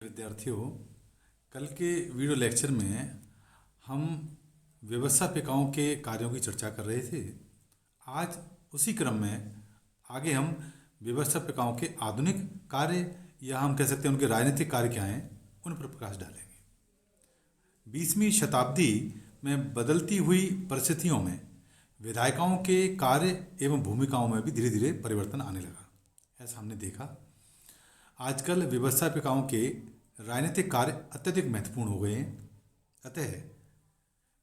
विद्यार्थियों, कल के वीडियो लेक्चर में हम व्यवस्थापिकाओं के कार्यों की चर्चा कर रहे थे। आज उसी क्रम में आगे हम व्यवस्थापिकाओं के आधुनिक कार्य या हम कह सकते हैं उनके राजनीतिक कार्य क्या हैं, उन पर प्रकाश डालेंगे। 20वीं शताब्दी में बदलती हुई परिस्थितियों में विधायिकाओं के कार्य एवं भूमिकाओं में भी धीरे धीरे परिवर्तन आने लगा। ऐसा हमने देखा। आजकल व्यवस्थापिकाओं के राजनीतिक कार्य अत्यधिक महत्वपूर्ण हो गए हैं। अतः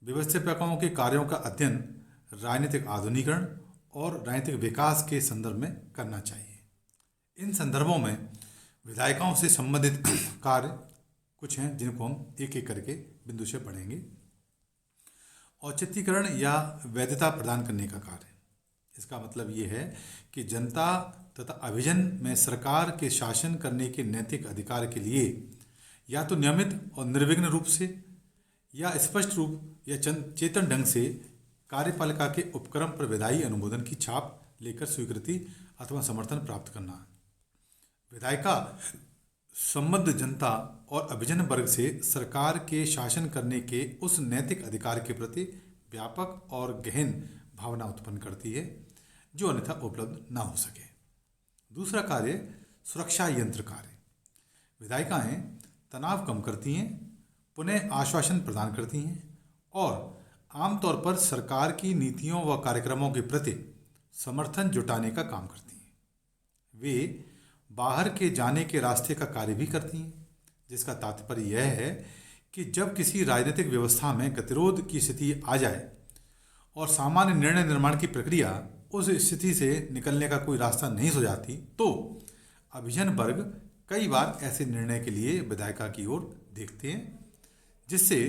व्यवस्थापिकाओं के कार्यों का अध्ययन राजनीतिक आधुनिकीकरण और राजनीतिक विकास के संदर्भ में करना चाहिए। इन संदर्भों में विधायिकाओं से संबंधित कार्य कुछ हैं जिनको हम एक एक करके बिंदु से पढ़ेंगे। औचित्यकरण या वैधता प्रदान करने का कार्य, इसका मतलब ये है कि जनता तथा अभिजन में सरकार के शासन करने के नैतिक अधिकार के लिए या तो नियमित और निर्विघ्न रूप से या स्पष्ट रूप या चेतन ढंग से कार्यपालिका के उपक्रम पर विधायी अनुमोदन की छाप लेकर स्वीकृति अथवा समर्थन प्राप्त करना है। विधायिका संबद्ध जनता और अभिजन वर्ग से सरकार के शासन करने के उस नैतिक अधिकार के प्रति व्यापक और गहन भावना उत्पन्न करती है जो अन्यथा उपलब्ध ना हो सके। दूसरा कार्य सुरक्षा यंत्र कार्य। विधायिकाएं तनाव कम करती हैं, पुनः आश्वासन प्रदान करती हैं और आमतौर पर सरकार की नीतियों व कार्यक्रमों के प्रति समर्थन जुटाने का काम करती हैं। वे बाहर के जाने के रास्ते का कार्य भी करती हैं, जिसका तात्पर्य यह है कि जब किसी राजनीतिक व्यवस्था में गतिरोध की स्थिति आ जाए और सामान्य निर्णय निर्माण की प्रक्रिया उस स्थिति से निकलने का कोई रास्ता नहीं सुझाती, तो अभिजन वर्ग कई बार ऐसे निर्णय के लिए विधायिका की ओर देखते हैं जिससे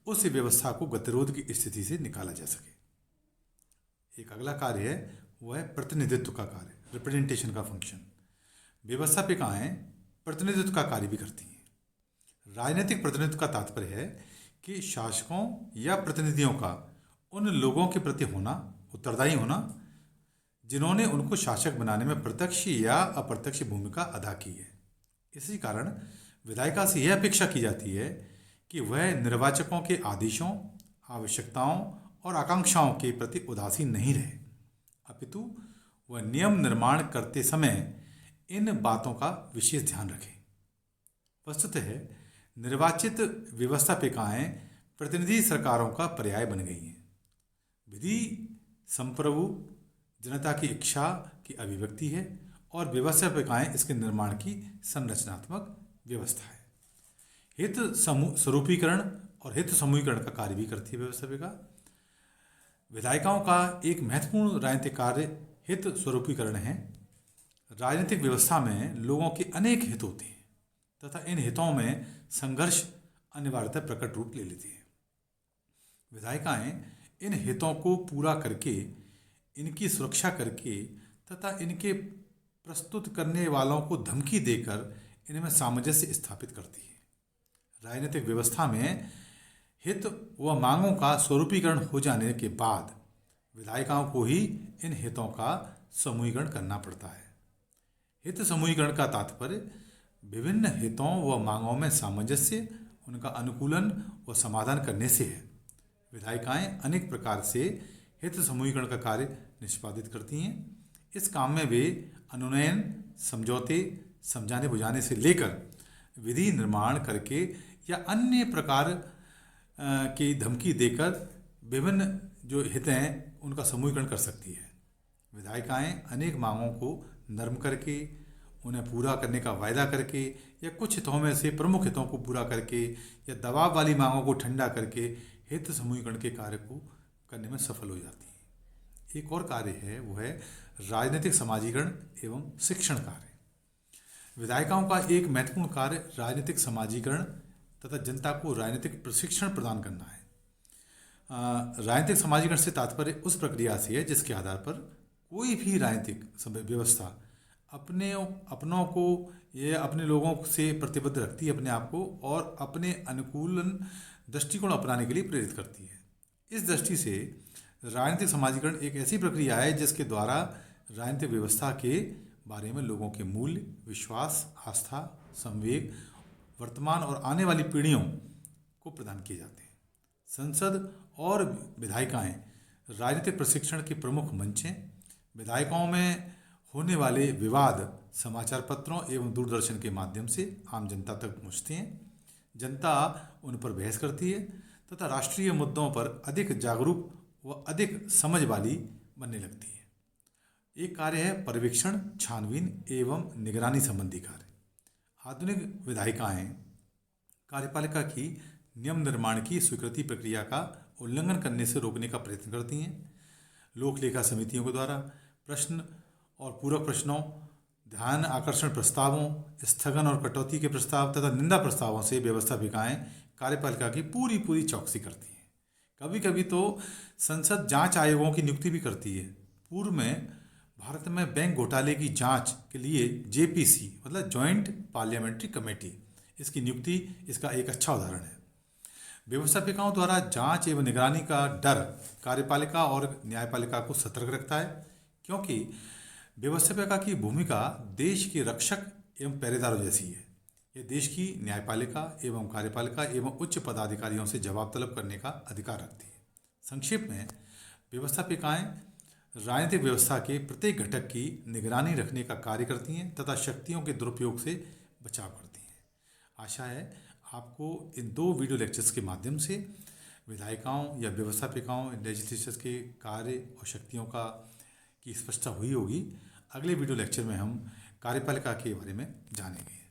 उस व्यवस्था को गतिरोध की स्थिति से निकाला जा सके। एक अगला कार्य है वह है प्रतिनिधित्व का कार्य, रिप्रेजेंटेशन का फंक्शन। व्यवस्थापिकाएं प्रतिनिधित्व का कार्य भी करती हैं। राजनीतिक प्रतिनिधित्व का तात्पर्य है कि शासकों या प्रतिनिधियों का उन लोगों के प्रति होना, उत्तरदायी होना जिन्होंने उनको शासक बनाने में प्रत्यक्ष या अप्रत्यक्ष भूमिका अदा की है। इसी कारण विधायिका से यह अपेक्षा की जाती है कि वह निर्वाचकों के आदेशों, आवश्यकताओं और आकांक्षाओं के प्रति उदासीन नहीं रहे, अपितु वह नियम निर्माण करते समय इन बातों का विशेष ध्यान रखे। वस्तुतः निर्वाचित व्यवस्थापिकाएं प्रतिनिधि सरकारों का पर्याय बन गई हैं। विधि संप्रभु जनता की इच्छा की अभिव्यक्ति है और व्यवस्थापिकाएं इसके निर्माण की संरचनात्मक व्यवस्था है। हित स्वरूपीकरण और हित समूहीकरण का कार्य भी करती है व्यवस्थापिका। विधायिकाओं का एक महत्वपूर्ण राजनीतिक कार्य हित स्वरूपीकरण है। राजनीतिक व्यवस्था में लोगों के अनेक हित होते हैं तथा इन हितों में संघर्ष अनिवार्यतः प्रकट रूप ले लेती है। विधायिकाएं इन हितों को पूरा करके, इनकी सुरक्षा करके तथा इनके प्रस्तुत करने वालों को धमकी देकर इनमें सामंजस्य स्थापित करती है। राजनीतिक व्यवस्था में हित व मांगों का स्वरूपीकरण हो जाने के बाद विधायिकाओं को ही इन हितों का समूहीकरण करना पड़ता है। हित समूहीकरण का तात्पर्य विभिन्न हितों व मांगों में सामंजस्य, उनका अनुकूलन व समाधान करने से है। विधायिकाएं अनेक प्रकार से हित समूहीकरण का कार्य निष्पादित करती हैं। इस काम में वे अनुनयन, समझौते, समझाने बुझाने से लेकर विधि निर्माण करके या अन्य प्रकार की धमकी देकर विभिन्न जो हित हैं उनका समूहीकरण कर सकती है। विधायिकाएं अनेक मांगों को नर्म करके, उन्हें पूरा करने का वायदा करके या कुछ हितों में से प्रमुख हितों को पूरा करके या दबाव वाली मांगों को ठंडा करके हित समूहीकरण के कार्य को करने में सफल हो जाती है। एक और कार्य है वो है राजनीतिक समाजीकरण एवं शिक्षण कार्य। विधायिकाओं का एक महत्वपूर्ण कार्य राजनीतिक समाजीकरण तथा जनता को राजनीतिक प्रशिक्षण प्रदान करना है। राजनीतिक समाजीकरण से तात्पर्य उस प्रक्रिया से है जिसके आधार पर कोई भी राजनीतिक व्यवस्था अपनों को या अपने लोगों से प्रतिबद्ध रखती है अपने आप को और अपने अनुकूलन दृष्टिकोण अपनाने के लिए प्रेरित करती है। इस दृष्टि से राजनीतिक समाजीकरण एक ऐसी प्रक्रिया है जिसके द्वारा राजनीतिक व्यवस्था के बारे में लोगों के मूल्य, विश्वास, आस्था, संवेग वर्तमान और आने वाली पीढ़ियों को प्रदान किए जाते हैं। संसद और विधायिकाएं राजनीतिक प्रशिक्षण के प्रमुख मंच हैं। विधायिकाओं में होने वाले विवाद समाचार पत्रों एवं दूरदर्शन के माध्यम से आम जनता तक पहुँचते हैं। जनता उन पर बहस करती है तथा राष्ट्रीय मुद्दों पर अधिक जागरूक व अधिक समझ वाली बनने लगती है। एक कार्य है पर्यवेक्षण, छानबीन एवं निगरानी संबंधी कार्य। आधुनिक विधायिकाएं कार्यपालिका की नियम निर्माण की स्वीकृति प्रक्रिया का उल्लंघन करने से रोकने का प्रयत्न करती हैं। लोक लेखा समितियों के द्वारा प्रश्न और पूरक प्रश्नों, ध्यान आकर्षण प्रस्तावों, स्थगन और कटौती के प्रस्ताव तथा निंदा प्रस्तावों से व्यवस्थापिकाएं कार्यपालिका की पूरी चौकसी करती हैं। कभी कभी तो संसद जांच आयोगों की नियुक्ति भी करती है। पूर्व में भारत में बैंक घोटाले की जांच के लिए जेपीसी मतलब जॉइंट पार्लियामेंट्री कमेटी, इसकी नियुक्ति इसका एक अच्छा उदाहरण है। व्यवस्थापिकाओं द्वारा जांच एवं निगरानी का डर कार्यपालिका और न्यायपालिका को सतर्क रखता है, क्योंकि व्यवस्थापिका की भूमिका देश के रक्षक एवं पहरेदारों जैसी है। यह देश की न्यायपालिका एवं कार्यपालिका एवं उच्च पदाधिकारियों से जवाब तलब करने का अधिकार रखती है। संक्षेप में, व्यवस्थापिकाएं राजनीतिक व्यवस्था के प्रत्येक घटक की निगरानी रखने का कार्य करती हैं तथा शक्तियों के दुरुपयोग से बचाव करती हैं। आशा है आपको इन 2 वीडियो लेक्चर्स के माध्यम से विधायिकाओं या व्यवस्थापिकाओं लेजिस्लेचर्स के कार्य और शक्तियों की स्पष्टता हुई होगी। अगले वीडियो लेक्चर में हम कार्यपालिका के बारे में जानेंगे।